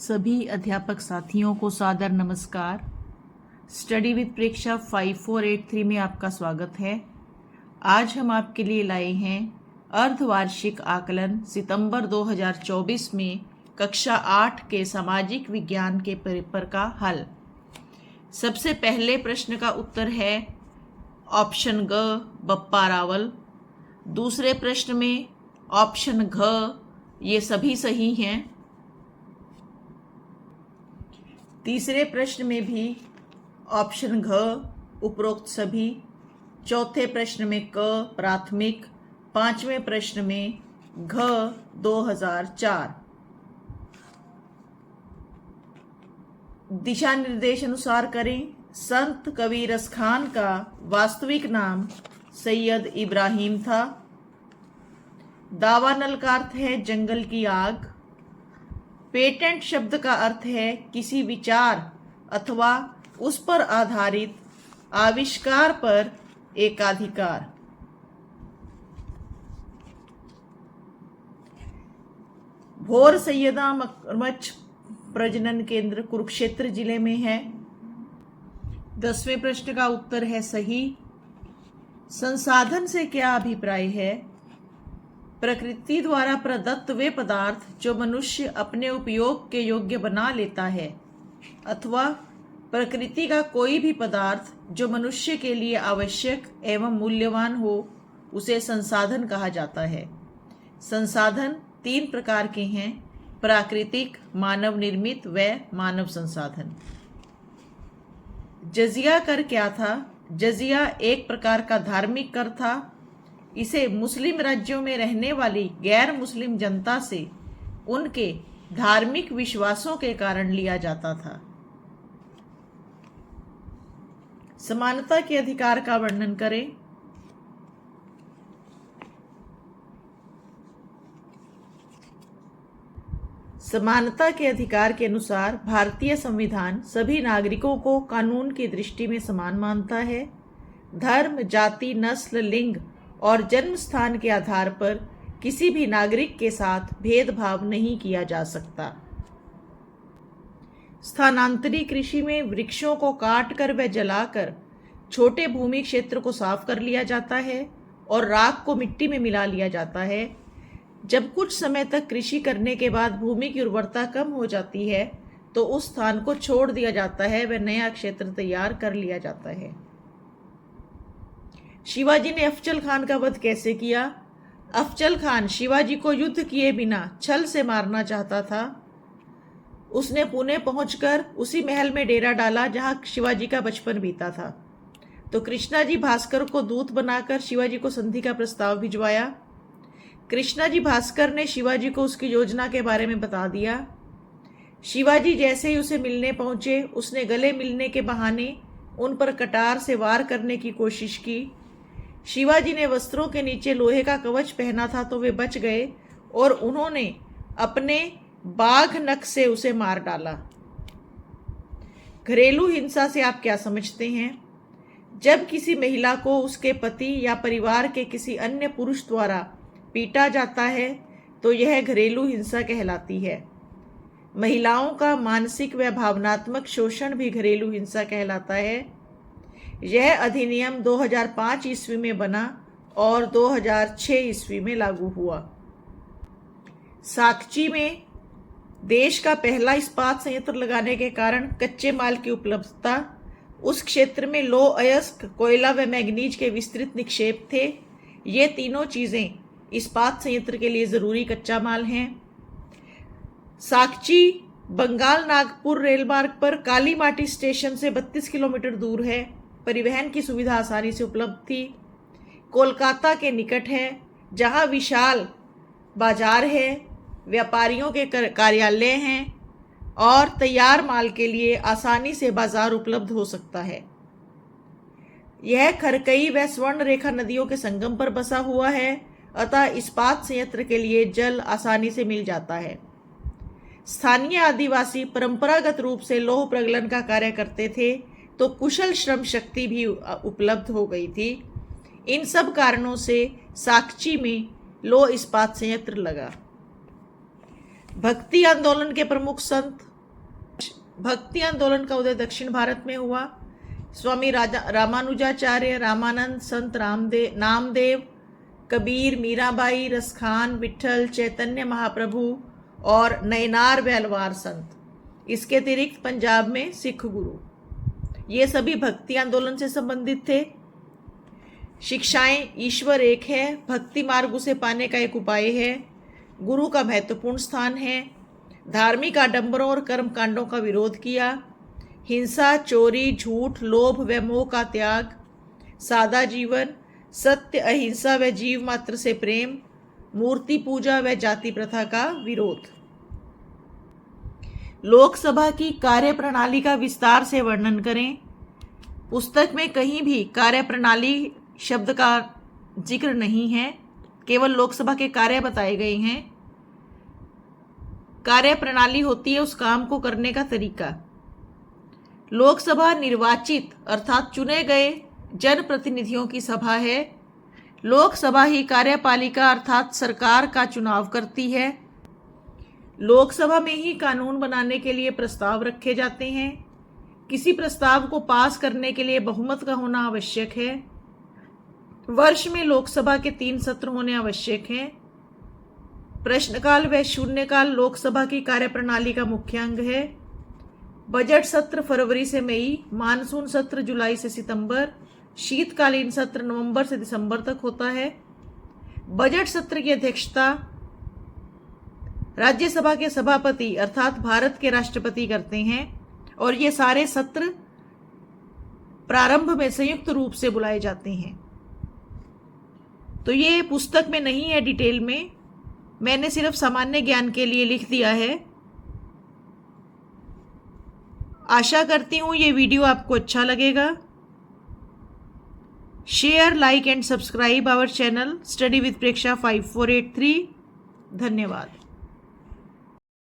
सभी अध्यापक साथियों को सादर नमस्कार। स्टडी विद प्रेक्षा 5483 में आपका स्वागत है। आज हम आपके लिए लाए हैं अर्धवार्षिक आकलन सितंबर 2024 में कक्षा 8 के सामाजिक विज्ञान के पेपर का हल। सबसे पहले प्रश्न का उत्तर है ऑप्शन ग बप्पा रावल। दूसरे प्रश्न में ऑप्शन घ, ये सभी सही हैं। तीसरे प्रश्न में भी ऑप्शन घ उपरोक्त सभी। चौथे प्रश्न में क प्राथमिक। पांचवें प्रश्न में घ 2004। दिशा निर्देश अनुसार करें। संत कबीरस खान का वास्तविक नाम सैयद इब्राहिम था। दावानल का अर्थ है जंगल की आग। पेटेंट शब्द का अर्थ है किसी विचार अथवा उस पर आधारित आविष्कार पर एकाधिकार। भोर सैयदा मगरमच्छ प्रजनन केंद्र कुरुक्षेत्र जिले में है। 10वें प्रश्न का उत्तर है सही। संसाधन से क्या अभिप्राय है? प्रकृति द्वारा प्रदत्त वे पदार्थ जो मनुष्य अपने उपयोग के योग्य बना लेता है, अथवा प्रकृति का कोई भी पदार्थ जो मनुष्य के लिए आवश्यक एवं मूल्यवान हो, उसे संसाधन कहा जाता है। संसाधन 3 प्रकार के हैं: प्राकृतिक, मानव निर्मित व मानव संसाधन। जजिया कर क्या था? जजिया एक प्रकार का धार्मिक कर था। इसे मुस्लिम राज्यों में रहने वाली गैर मुस्लिम जनता से उनके धार्मिक विश्वासों के कारण लिया जाता था। समानता के अधिकार का वर्णन करें। समानता के अधिकार के अनुसार भारतीय संविधान सभी नागरिकों को कानून की दृष्टि में समान मानता है। धर्म, जाति, नस्ल, लिंग और जन्म स्थान के आधार पर किसी भी नागरिक के साथ भेदभाव नहीं किया जा सकता। स्थानांतरी कृषि में वृक्षों को काटकर व जलाकर छोटे भूमि क्षेत्र को साफ कर लिया जाता है और राख को मिट्टी में मिला लिया जाता है। जब कुछ समय तक कृषि करने के बाद भूमि की उर्वरता कम हो जाती है तो उस स्थान को छोड़ दिया जाता है व नया क्षेत्र तैयार कर लिया जाता है। शिवाजी ने अफजल खान का वध कैसे किया? अफजल खान शिवाजी को युद्ध किए बिना छल से मारना चाहता था। उसने पुणे पहुंचकर उसी महल में डेरा डाला जहां शिवाजी का बचपन बीता था। तो कृष्णाजी भास्कर को दूत बनाकर शिवाजी को संधि का प्रस्ताव भिजवाया। कृष्णाजी भास्कर ने शिवाजी को उसकी योजना के बारे में बता दिया। शिवाजी जैसे ही उसे मिलने पहुंचे, उसने गले मिलने के बहाने उन पर कटार से वार करने की कोशिश की। शिवाजी ने वस्त्रों के नीचे लोहे का कवच पहना था तो वे बच गए और उन्होंने अपने बाघ नख से उसे मार डाला। घरेलू हिंसा से आप क्या समझते हैं? जब किसी महिला को उसके पति या परिवार के किसी अन्य पुरुष द्वारा पीटा जाता है तो यह घरेलू हिंसा कहलाती है। महिलाओं का मानसिक व भावनात्मक शोषण भी घरेलू हिंसा कहलाता है। यह अधिनियम 2005 ईस्वी में बना और 2006 ईस्वी में लागू हुआ। साकची में देश का पहला इस्पात संयंत्र लगाने के कारण कच्चे माल की उपलब्धता, उस क्षेत्र में लौह अयस्क, कोयला व मैग्नीज के विस्तृत निक्षेप थे। ये तीनों चीजें इस्पात संयंत्र के लिए जरूरी कच्चा माल हैं। साकची बंगाल नागपुर रेल मार्ग पर काली माटी स्टेशन से 32 किलोमीटर दूर है। परिवहन की सुविधा आसानी से उपलब्ध थी। कोलकाता के निकट है, जहां विशाल बाजार है, व्यापारियों के कार्यालय हैं और तैयार माल के लिए आसानी से बाजार उपलब्ध हो सकता है। यह खरकई व स्वर्ण रेखा नदियों के संगम पर बसा हुआ है, अतः इस्पात संयंत्र के लिए जल आसानी से मिल जाता है। स्थानीय आदिवासी परंपरागत रूप से लौह प्रगलन का कार्य करते थे तो कुशल श्रम शक्ति भी उपलब्ध हो गई थी। इन सब कारणों से साकची में लौह इस्पात संयंत्र लगा। भक्ति आंदोलन के प्रमुख संत भक्ति आंदोलन का उदय दक्षिण भारत में हुआ। स्वामी रामानुजाचार्य, रामानंद, संत नामदेव, कबीर, मीराबाई, रसखान, विठल, चैतन्य महाप्रभु और नयनार बेलवार संत। इसके अतिरिक्त पंजाब में सिख गुरु, ये सभी भक्ति आंदोलन से संबंधित थे। शिक्षाएं: ईश्वर एक है, भक्ति मार्ग उसे पाने का एक उपाय है, गुरु का महत्वपूर्ण स्थान है, धार्मिक आडंबरों और कर्म कांडों का विरोध किया, हिंसा, चोरी, झूठ, लोभ व मोह का त्याग, सादा जीवन, सत्य, अहिंसा व जीव मात्र से प्रेम, मूर्ति पूजा व जाति प्रथा का विरोध। लोकसभा की कार्यप्रणाली का विस्तार से वर्णन करें। पुस्तक में कहीं भी कार्यप्रणाली शब्द का जिक्र नहीं है, केवल लोकसभा के कार्य बताए गए हैं। कार्यप्रणाली होती है उस काम को करने का तरीका। लोकसभा निर्वाचित अर्थात चुने गए जनप्रतिनिधियों की सभा है। लोकसभा ही कार्यपालिका अर्थात सरकार का चुनाव करती है। लोकसभा में ही कानून बनाने के लिए प्रस्ताव रखे जाते हैं। किसी प्रस्ताव को पास करने के लिए बहुमत का होना आवश्यक है। वर्ष में लोकसभा के 3 सत्र होने आवश्यक हैं। प्रश्नकाल व शून्यकाल लोकसभा की कार्यप्रणाली का मुख्य अंग है। बजट सत्र फरवरी से मई, मानसून सत्र जुलाई से सितंबर, शीतकालीन सत्र नवंबर से दिसंबर तक होता है। बजट सत्र की अध्यक्षता राज्यसभा के सभापति अर्थात भारत के राष्ट्रपति करते हैं और ये सारे सत्र प्रारंभ में संयुक्त रूप से बुलाए जाते हैं। तो ये पुस्तक में नहीं है डिटेल में, मैंने सिर्फ सामान्य ज्ञान के लिए लिख दिया है। आशा करती हूँ ये वीडियो आपको अच्छा लगेगा। Share, like and subscribe our channel study with Preksha 5483। धन्यवाद।